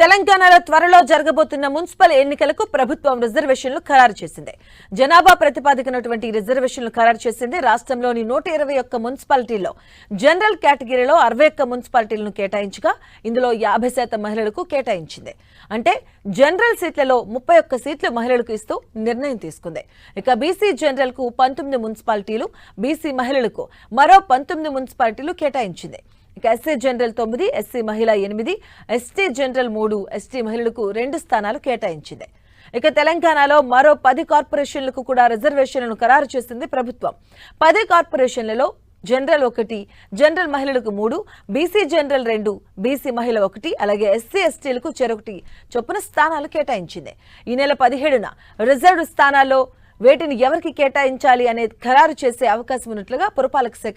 తెలంగాణలో త్వరలో జరగబోతున్న మున్సిపల్ ఎన్నికలకు ప్రభుత్వం రిజర్వేషన్లు ఖరారు చేసింది. జనాభా ప్రతిపాదికనటువంటి రిజర్వేషన్లు ఖరారు చేసింది. రాష్ట్రంలోని 121 మున్సిపాలిటీల్లో జనరల్ కేటగిరీలో 61 మున్సిపాలిటీలను కేటాయించగా ఇందులో 50% మహిళలకు కేటాయించింది. అంటే జనరల్ సీట్లలో 31 సీట్లు మహిళలకు ఇస్తూ నిర్ణయం తీసుకుంది. ఇక బీసీ జనరల్ కు 19 మున్సిపాలిటీలు, బీసీ మహిళలకు మరో 19 మున్సిపాలిటీలు కేటాయించింది. ఇక ఎస్సీ జనరల్ 9, ఎస్సీ మహిళ 8, ఎస్టీ జనరల్ 3, ఎస్టీ మహిళలకు 2 స్థానాలు కేటాయించింది. ఇక తెలంగాణలో మరో 10 కార్పొరేషన్లకు కూడా రిజర్వేషన్లను ఖరారు చేసింది ప్రభుత్వం. 10 కార్పొరేషన్లలో జనరల్ 1, జనరల్ మహిళలకు 3, బీసీ జనరల్ 2, బీసీ మహిళ 1, అలాగే ఎస్సీ ఎస్టీలకు చెరొకటి చొప్పున స్థానాలు కేటాయించింది. ఈ నెల 17న రిజర్వ్డ్ స్థానాల్లో వేటిని ఎవరికి కేటాయించాలి అనేది ఖరారు చేసే అవకాశం ఉన్నట్లుగా పురపాలక శాఖ